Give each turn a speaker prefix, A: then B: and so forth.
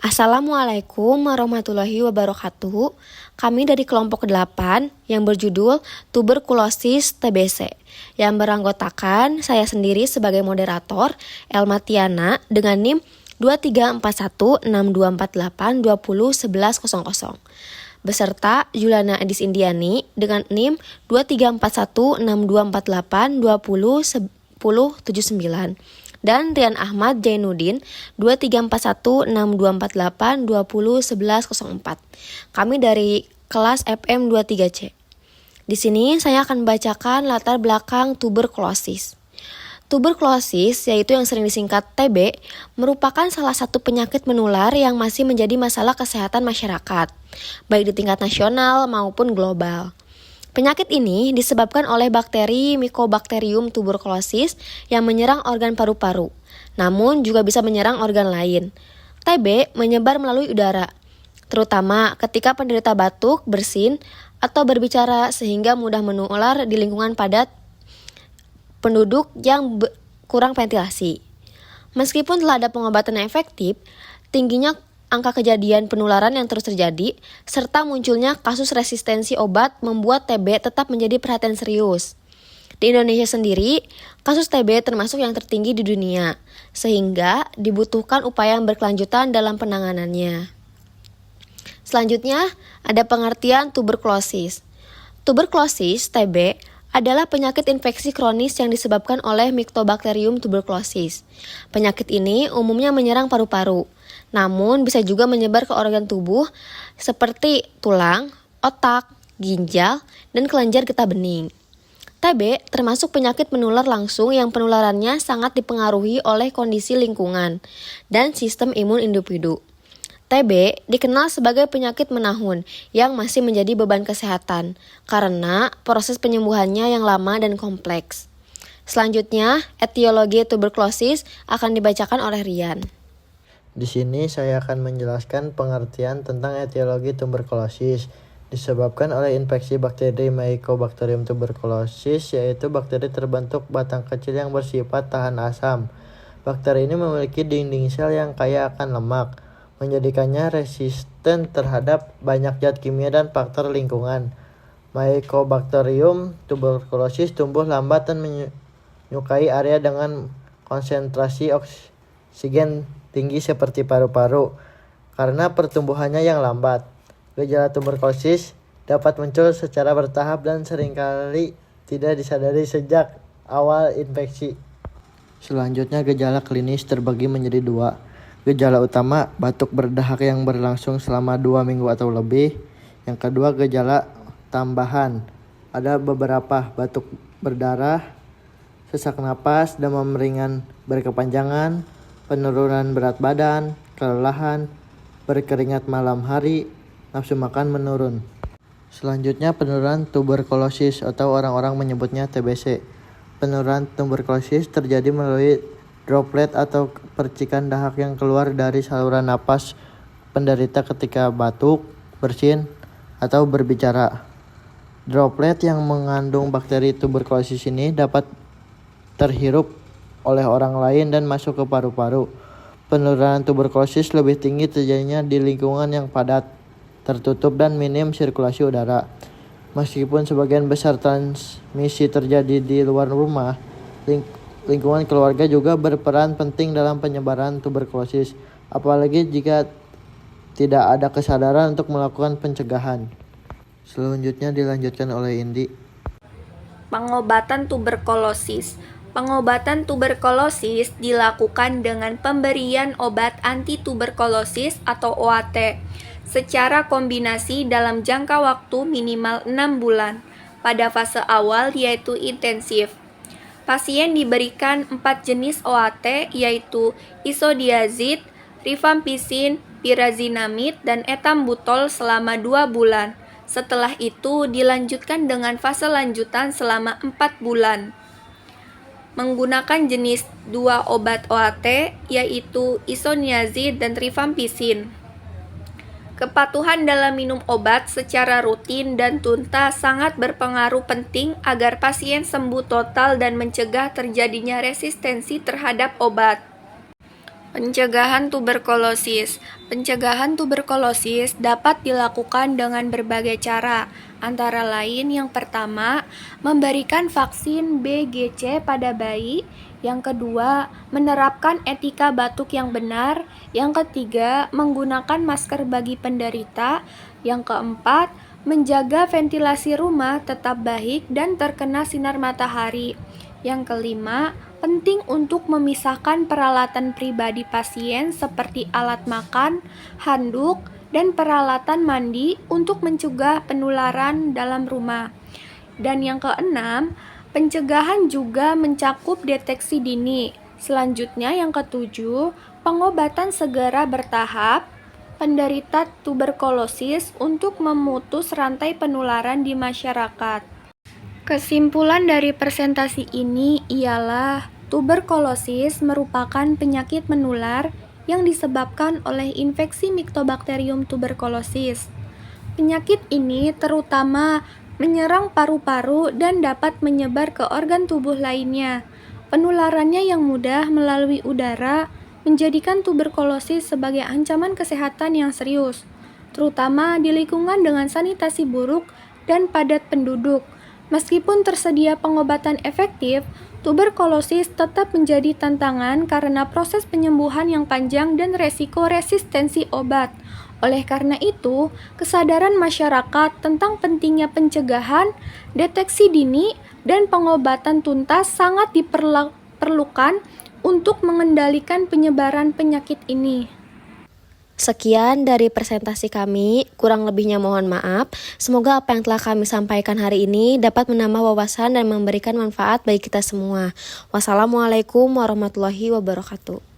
A: Assalamualaikum warahmatullahi wabarakatuh. Kami dari kelompok 8 yang berjudul Tuberkulosis TBC yang beranggotakan saya sendiri sebagai moderator Elma Tiana dengan NIM 23416248201100 beserta Juliana Edis Indiani dengan NIM 23416248201079 dan Rian Ahmad Jainuddin 23416248201104. Kami dari kelas FM 23C. Di sini saya akan membacakan latar belakang tuberkulosis. Tuberkulosis, yaitu yang sering disingkat TB, merupakan salah satu penyakit menular yang masih menjadi masalah kesehatan masyarakat, baik di tingkat nasional maupun global. Penyakit ini disebabkan oleh bakteri Mycobacterium tuberculosis yang menyerang organ paru-paru, namun juga bisa menyerang organ lain. TB menyebar melalui udara, terutama ketika penderita batuk, bersin, atau berbicara sehingga mudah menular di lingkungan padat penduduk yang kurang ventilasi. Meskipun telah ada pengobatan yang efektif, tingginya angka kejadian penularan yang terus terjadi, serta munculnya kasus resistensi obat membuat TB tetap menjadi perhatian serius. Di Indonesia sendiri, kasus TB termasuk yang tertinggi di dunia, sehingga dibutuhkan upaya yang berkelanjutan dalam penanganannya. Selanjutnya, ada pengertian tuberkulosis. Tuberkulosis, TB, adalah penyakit infeksi kronis yang disebabkan oleh Mycobacterium tuberculosis. Penyakit ini umumnya menyerang paru-paru, namun bisa juga menyebar ke organ tubuh seperti tulang, otak, ginjal, dan kelenjar getah bening. TB termasuk penyakit menular langsung yang penularannya sangat dipengaruhi oleh kondisi lingkungan dan sistem imun individu. TB dikenal sebagai penyakit menahun yang masih menjadi beban kesehatan karena proses penyembuhannya yang lama dan kompleks. Selanjutnya, etiologi tuberkulosis akan dibacakan oleh Rian.
B: Di sini saya akan menjelaskan pengertian tentang etiologi tuberkulosis. Disebabkan oleh infeksi bakteri Mycobacterium tuberculosis, yaitu bakteri terbentuk batang kecil yang bersifat tahan asam. Bakteri ini memiliki dinding sel yang kaya akan lemak, menjadikannya resisten terhadap banyak zat kimia dan faktor lingkungan. Mycobacterium tuberculosis tumbuh lambat dan menyukai area dengan konsentrasi oksigen tinggi seperti paru-paru karena pertumbuhannya yang lambat. Gejala tuberkulosis dapat muncul secara bertahap dan seringkali tidak disadari sejak awal infeksi. Selanjutnya, gejala klinis terbagi menjadi dua. Gejala utama, batuk berdahak yang berlangsung selama 2 minggu atau lebih. Yang kedua, gejala tambahan. Ada beberapa, batuk berdarah, sesak napas, demam ringan berkepanjangan, penurunan berat badan, kelelahan, berkeringat malam hari, nafsu makan menurun. Selanjutnya, penurunan tuberkulosis atau orang-orang menyebutnya TBC. Penurunan tuberkulosis terjadi melalui droplet atau percikan dahak yang keluar dari saluran napas penderita ketika batuk, bersin, atau berbicara. Droplet yang mengandung bakteri tuberkulosis ini dapat terhirup oleh orang lain dan masuk ke paru-paru. Penurunan tuberkulosis lebih tinggi terjadinya di lingkungan yang padat, tertutup, dan minim sirkulasi udara. Meskipun sebagian besar transmisi terjadi di luar rumah, lingkungan keluarga juga berperan penting dalam penyebaran tuberkulosis, apalagi jika tidak ada kesadaran untuk melakukan pencegahan. Selanjutnya dilanjutkan oleh Indi.
C: Pengobatan tuberkulosis. Pengobatan tuberkulosis dilakukan dengan pemberian obat anti-tuberkulosis atau OAT secara kombinasi dalam jangka waktu minimal 6 bulan pada fase awal yaitu intensif. Pasien diberikan 4 jenis OAT yaitu isodiazid, rifampicin, pirazinamid, dan etambutol selama 2 bulan. Setelah itu dilanjutkan dengan fase lanjutan selama 4 bulan. Menggunakan jenis 2 obat OAT yaitu isoniazid dan rifampicin. Kepatuhan dalam minum obat secara rutin dan tuntas sangat berpengaruh penting agar pasien sembuh total dan mencegah terjadinya resistensi terhadap obat. Pencegahan tuberkulosis. Pencegahan tuberkulosis dapat dilakukan dengan berbagai cara, antara lain yang pertama, memberikan vaksin BGC pada bayi, yang kedua, menerapkan etika batuk yang benar, yang ketiga, menggunakan masker bagi penderita, yang keempat, menjaga ventilasi rumah tetap baik dan terkena sinar matahari. Yang kelima, penting untuk memisahkan peralatan pribadi pasien seperti alat makan, handuk, dan peralatan mandi untuk mencegah penularan dalam rumah. Dan yang keenam, pencegahan juga mencakup deteksi dini. Selanjutnya yang ketujuh, pengobatan segera bertahap penderita tuberkulosis untuk memutus rantai penularan di masyarakat. Kesimpulan dari presentasi ini ialah tuberkulosis merupakan penyakit menular yang disebabkan oleh infeksi Mycobacterium tuberculosis. Penyakit ini terutama menyerang paru-paru dan dapat menyebar ke organ tubuh lainnya. Penularannya yang mudah melalui udara menjadikan tuberkulosis sebagai ancaman kesehatan yang serius, terutama di lingkungan dengan sanitasi buruk dan padat penduduk. Meskipun tersedia pengobatan efektif, tuberkulosis tetap menjadi tantangan karena proses penyembuhan yang panjang dan resiko resistensi obat. Oleh karena itu, kesadaran masyarakat tentang pentingnya pencegahan, deteksi dini, dan pengobatan tuntas sangat diperlukan untuk mengendalikan penyebaran penyakit ini.
A: Sekian dari presentasi kami, kurang lebihnya mohon maaf. Semoga apa yang telah kami sampaikan hari ini dapat menambah wawasan dan memberikan manfaat bagi kita semua. Wassalamualaikum warahmatullahi wabarakatuh.